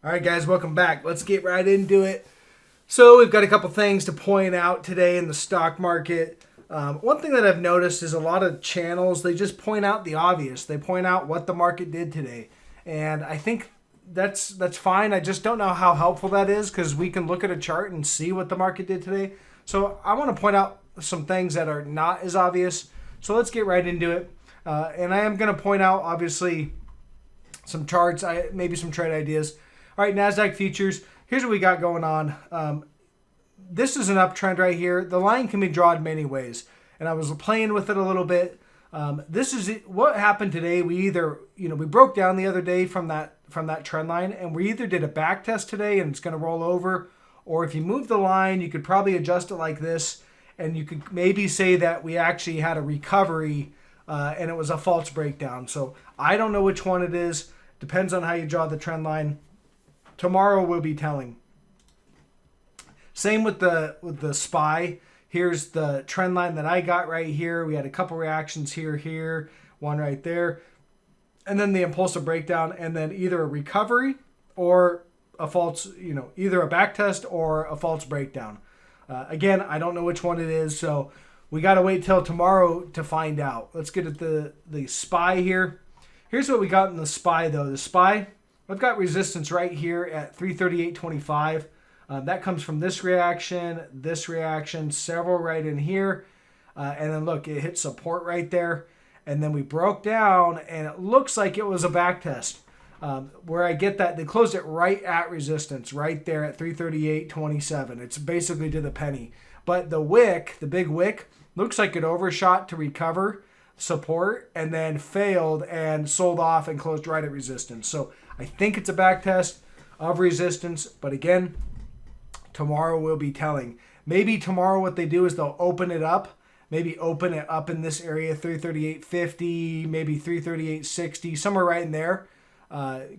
All right, guys, welcome back. Let's get right into it. So we've got a couple things to point out today in the stock market. One thing that I've noticed is a lot of channels, they just point out the obvious. They point out what the market did today. And I think that's fine. I just don't know how helpful that is because we can look at a chart and see what the market did today. So I want to point out some things that are not as obvious. So let's get right into it. And I am going to point out, obviously, some charts, maybe some trade ideas. All right, NASDAQ futures. Here's what we got going on. This is an uptrend right here. The line can be drawn many ways, and I was playing with it a little bit. This is what happened today. We broke down the other day from that trend line, and we either did a back test today, and it's going to roll over, or if you move the line, you could probably adjust it like this, and you could maybe say that we actually had a recovery, and it was a false breakdown. So I don't know which one it is. Depends on how you draw the trend line. Tomorrow will be telling. Same with the SPY. Here's the trend line that I got right here. We had a couple reactions here, one right there. And then the impulsive breakdown, and then either a recovery or a false, either a back test or a false breakdown. Again, I don't know which one it is, so we got to wait till tomorrow to find out. Let's get at the SPY here. Here's what we got in the SPY, though. The SPY, I've got resistance right here at 338.25. That comes from this reaction, several right in here. And then look, it hit support right there. And then we broke down, and it looks like it was a back test. Where I get that, they closed it right at resistance, right there at 338.27. It's basically to the penny. But the wick, the big wick, looks like it overshot to recover support and then failed and sold off and closed right at resistance. So I think it's a back test of resistance, but again, tomorrow will be telling. Maybe tomorrow what they do is they'll open it up, maybe open it up in this area, 338.50, maybe 338.60, somewhere right in there.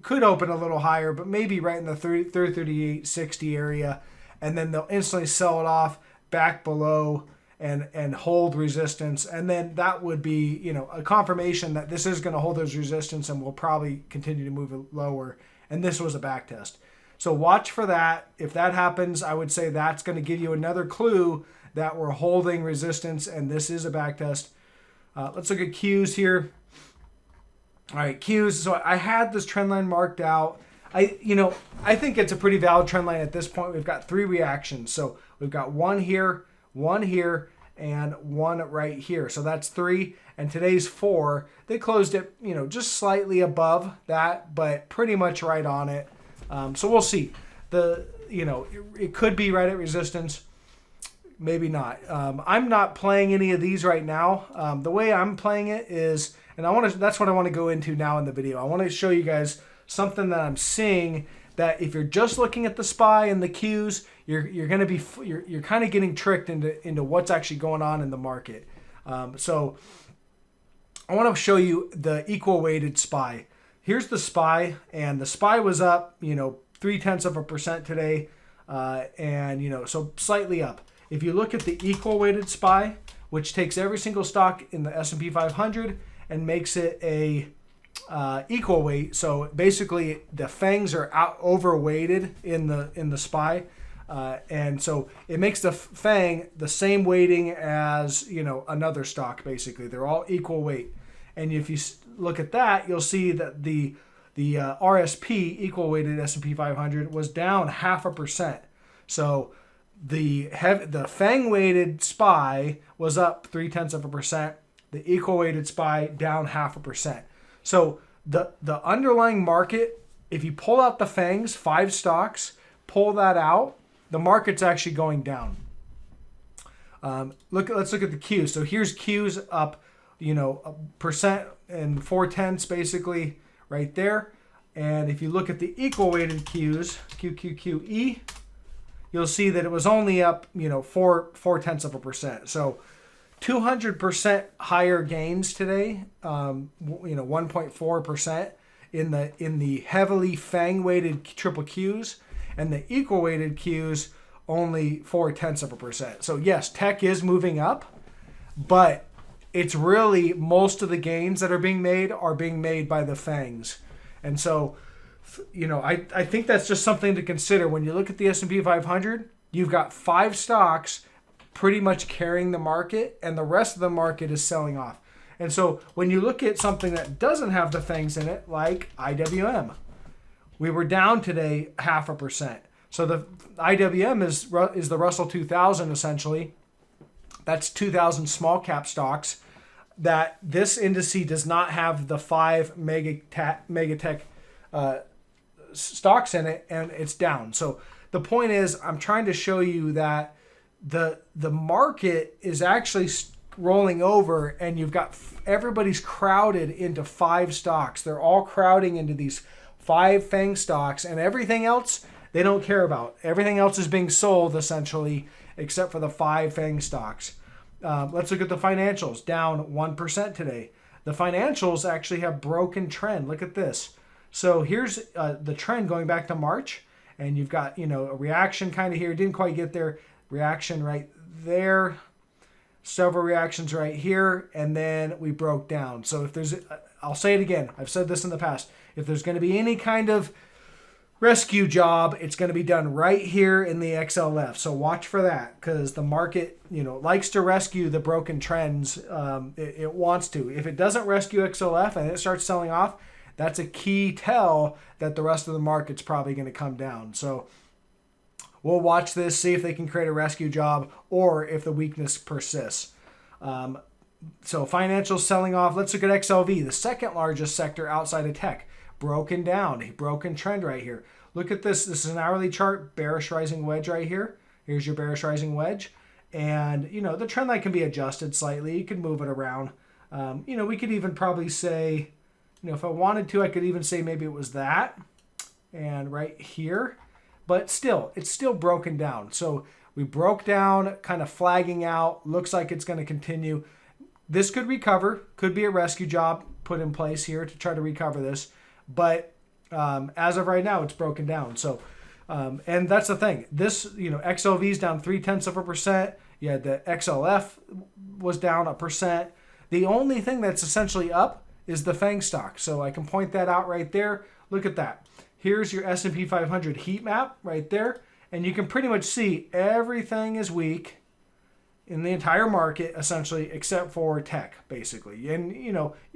Could open a little higher, but maybe right in the 338.60 area, and then they'll instantly sell it off back below and hold resistance, and then that would be a confirmation that this is going to hold those resistance and will probably continue to move it lower, and this was a back test. So watch for that. If that happens, I would say that's going to give you another clue that we're holding resistance and this is a back test. Let's look at Qs here. All right, Qs. So I had this trend line marked out. I think it's a pretty valid trend line at this point. We've got three reactions. So we've got one here, and one right here. So that's three, and today's four. They closed it, just slightly above that, but pretty much right on it. So we'll see. It could be right at resistance, maybe not. I'm not playing any of these right now. The way I'm playing it is, and that's what I want to go into now in the video. I want to show you guys something that I'm seeing, that if you're just looking at the SPY and the Qs, you're kind of getting tricked into what's actually going on in the market. So I want to show you the equal weighted SPY. Here's the SPY, and the SPY was up, 0.3% today, and so slightly up. If you look at the equal weighted SPY, which takes every single stock in the S&P 500 and makes it a equal weight, so basically the FANGs are overweighted in the SPY, and so it makes the FANG the same weighting as another stock. Basically, they're all equal weight. And if you look at that, you'll see that the RSP, equal weighted S&P 500, was down 0.5%. So the FANG weighted SPY was up 0.3%. The equal weighted SPY down 0.5%. So the underlying market, if you pull out the FANGs, 5 stocks, pull that out, the market's actually going down. Let's look at the Qs. So here's Qs up, a percent and 0.4 basically right there. And if you look at the equal weighted Qs, QQQE, you'll see that it was only up, 0.4%. So 200% higher gains today, 1.4% in the heavily FANG weighted triple Qs, and the equal weighted Qs only 0.4%. So yes, tech is moving up, but it's really most of the gains that are being made by the FANGs. And so I think that's just something to consider. When you look at the S&P 500, you've got 5 stocks pretty much carrying the market, and the rest of the market is selling off. And so when you look at something that doesn't have the things in it, like IWM, we were down today 0.5%. So the IWM is the Russell 2000 essentially. That's 2,000 small cap stocks. That this indice does not have the 5 megatech stocks in it, and it's down. So the point is, I'm trying to show you that the market is actually rolling over, and you've got everybody's crowded into 5 stocks. They're all crowding into these 5 FANG stocks, and everything else they don't care about. Everything else is being sold essentially, except for the 5 FANG stocks. Let's look at the financials, down 1% today. The financials actually have broken trend. Look at this. So here's the trend going back to March, and you've got a reaction kind of here. Didn't quite get there. Reaction right there. Several reactions right here, and then we broke down. So if there's, I'll say it again. I've said this in the past. If there's going to be any kind of rescue job, it's going to be done right here in the XLF. So watch for that, because the market, likes to rescue the broken trends. It wants to. If it doesn't rescue XLF and it starts selling off, that's a key tell that the rest of the market's probably going to come down. So we'll watch this, see if they can create a rescue job or if the weakness persists. So financials selling off. Let's look at XLV, the second largest sector outside of tech. Broken down, a broken trend right here. Look at this. This is an hourly chart, bearish rising wedge right here. Here's your bearish rising wedge. And, the trend line can be adjusted slightly. You can move it around. We could even probably say, if I wanted to, I could even say maybe it was that. And right here. But still, it's still broken down. So we broke down, kind of flagging out. Looks like it's going to continue. This could recover. Could be a rescue job put in place here to try to recover this. But as of right now, it's broken down. So, and that's the thing. This, XLV is down 0.3%. You had the XLF was down 1%. The only thing that's essentially up is the FANG stock. So I can point that out right there. Look at that. Here's your S&P 500 heat map right there. And you can pretty much see everything is weak in the entire market, essentially, except for tech, basically. And,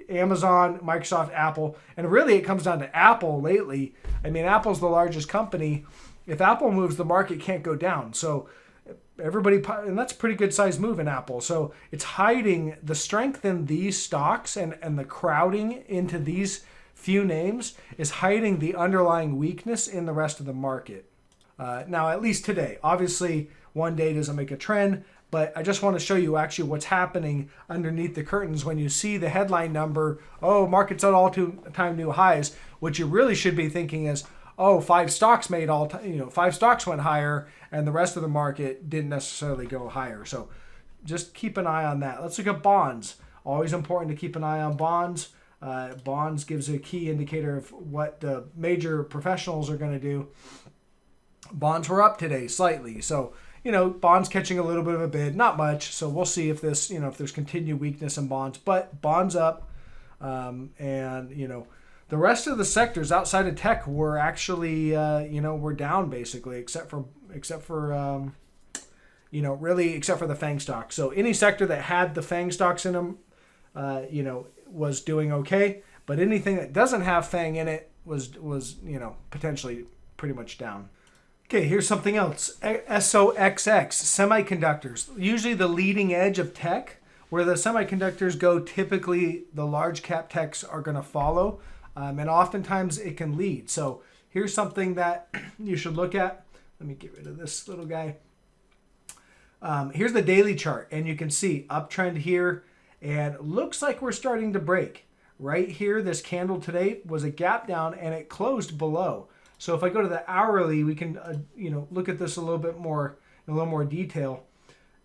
Amazon, Microsoft, Apple. And really, it comes down to Apple lately. I mean, Apple's the largest company. If Apple moves, the market can't go down. So everybody, and that's a pretty good size move in Apple. So it's hiding the strength in these stocks, and the crowding into these few names is hiding the underlying weakness in the rest of the market. Now, at least today. Obviously, one day doesn't make a trend, but I just want to show you actually what's happening underneath the curtains when you see the headline number, market's at all-time new highs. What you really should be thinking is, 5 stocks made 5 stocks went higher, and the rest of the market didn't necessarily go higher. So just keep an eye on that. Let's look at bonds. Always important to keep an eye on bonds. Bonds gives a key indicator of what the major professionals are going to do. Bonds were up today slightly. So, bonds catching a little bit of a bid, not much. So we'll see if this, if there's continued weakness in bonds, but bonds up. The rest of the sectors outside of tech were actually, were down basically, except for the FANG stock. So any sector that had the FANG stocks in them, was doing okay. But anything that doesn't have FANG in it was potentially pretty much down. Okay, here's something else. SOXX, semiconductors. Usually the leading edge of tech. Where the semiconductors go, typically the large cap techs are going to follow. And oftentimes it can lead. So here's something that you should look at. Let me get rid of this little guy. Here's the daily chart. And you can see uptrend here. And looks like we're starting to break. Right here, this candle today was a gap down and it closed below. So if I go to the hourly, we can look at this a little bit more in a little more detail.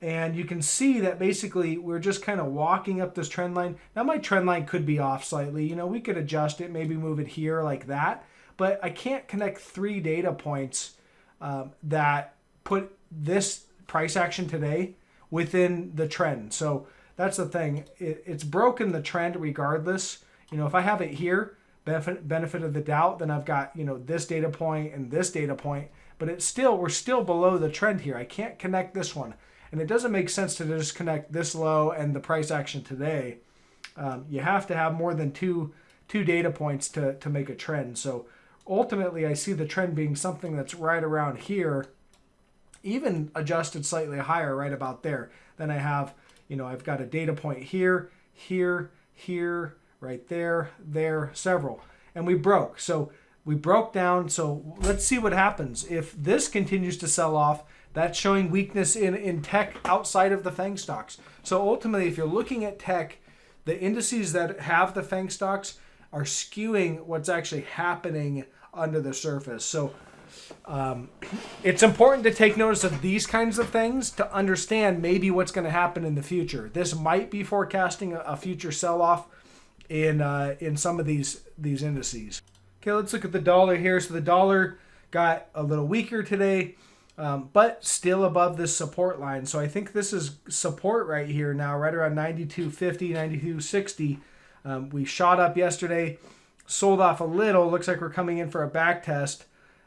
And you can see that basically we're just kind of walking up this trend line. Now my trend line could be off slightly. We could adjust it, maybe move it here like that. But I can't connect 3 data points that put this price action today within the trend. So that's the thing. It's broken the trend regardless. If I have it here, benefit of the doubt, then I've got, this data point and this data point, but we're still below the trend here. I can't connect this one. And it doesn't make sense to just connect this low and the price action today. You have to have more than two data points to make a trend. So ultimately, I see the trend being something that's right around here, even adjusted slightly higher right about there. Then I have, I've got a data point here, here, here, right there, several. And we broke. So we broke down. So let's see what happens. If this continues to sell off, that's showing weakness in tech outside of the FANG stocks. So ultimately, if you're looking at tech, the indices that have the FANG stocks are skewing what's actually happening under the surface. So it's important to take notice of these kinds of things to understand maybe what's going to happen in the future. This might be forecasting a future sell-off in some of these indices. Okay, let's look at the dollar here. So the dollar got a little weaker today, but still above this support line. So I think this is support right here now, right around 92.50, 92.60. We shot up yesterday, sold off a little. Looks like we're coming in for a back test,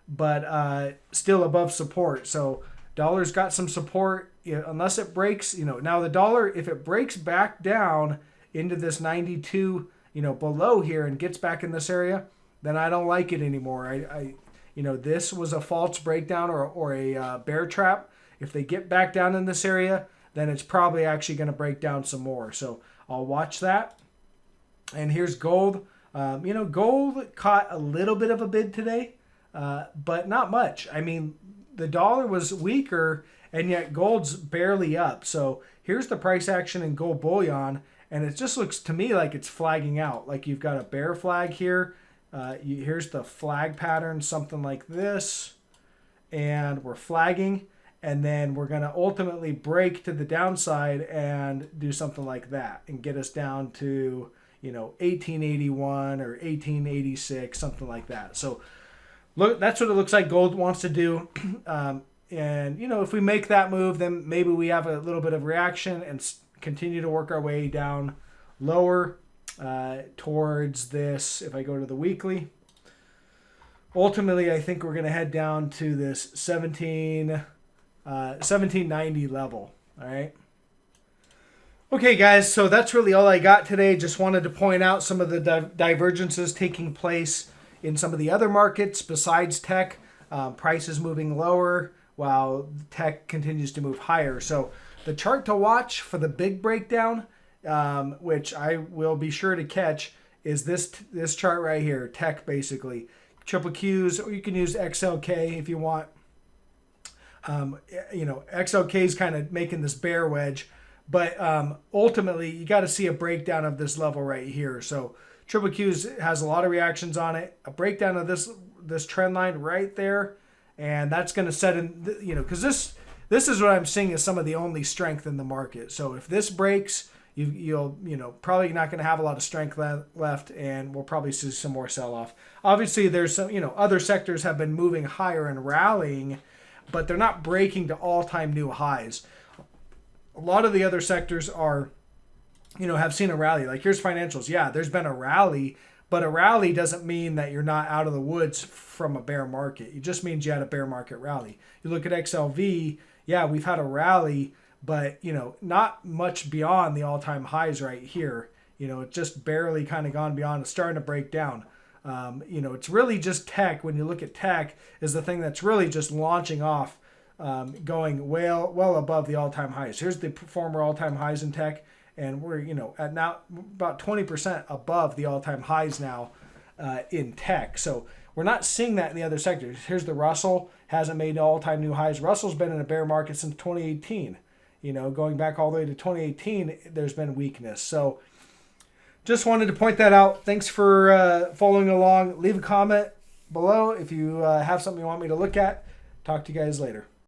but still above support. So dollar's got some support, unless it breaks. Now the dollar, if it breaks back down into this 92, below here and gets back in this area, then I don't like it anymore. This was a false breakdown or a bear trap. If they get back down in this area, then it's probably actually going to break down some more. So I'll watch that. And here's gold. Gold caught a little bit of a bid today, but not much. I mean, the dollar was weaker, and yet gold's barely up. So here's the price action in gold bullion, and it just looks to me like it's flagging out. Like you've got a bear flag here. Here's the flag pattern, something like this, and we're flagging, and then we're going to ultimately break to the downside and do something like that and get us down to 1881 or 1886, something like that. So look, that's what it looks like gold wants to do. And if we make that move, then maybe we have a little bit of reaction and continue to work our way down lower towards this. If I go to the weekly, ultimately I think we're going to head down to this 1790 level. All right. Okay, guys, so that's really all I got today. Just wanted to point out some of the divergences taking place in some of the other markets besides tech. Prices moving lower while tech continues to move higher. So the chart to watch for the big breakdown, which I will be sure to catch, is this chart right here, tech basically. Triple Qs, or you can use XLK if you want. XLK is kind of making this bear wedge. But ultimately, you got to see a breakdown of this level right here. So Triple Qs has a lot of reactions on it. A breakdown of this trend line right there, and that's going to set in, because this is what I'm seeing as some of the only strength in the market. So if this breaks, you'll probably not going to have a lot of strength left, and we'll probably see some more sell-off. Obviously, there's some other sectors have been moving higher and rallying, but they're not breaking to all-time new highs. A lot of the other sectors are, have seen a rally. Like here's financials. Yeah, there's been a rally, but a rally doesn't mean that you're not out of the woods from a bear market. It just means you had a bear market rally. You look at XLV, yeah, we've had a rally, but, not much beyond the all-time highs right here. It's just barely kind of gone beyond. It's starting to break down. It's really just tech. When you look at tech is the thing that's really just launching off, going well above the all-time highs. Here's the former all-time highs in tech, and we're at now about 20% above the all-time highs now in tech. So we're not seeing that in the other sectors. Here's the Russell, hasn't made all-time new highs. Russell's been in a bear market since 2018. Going back all the way to 2018, there's been weakness. So just wanted to point that out. Thanks for following along. Leave a comment below if you have something you want me to look at. Talk to you guys later.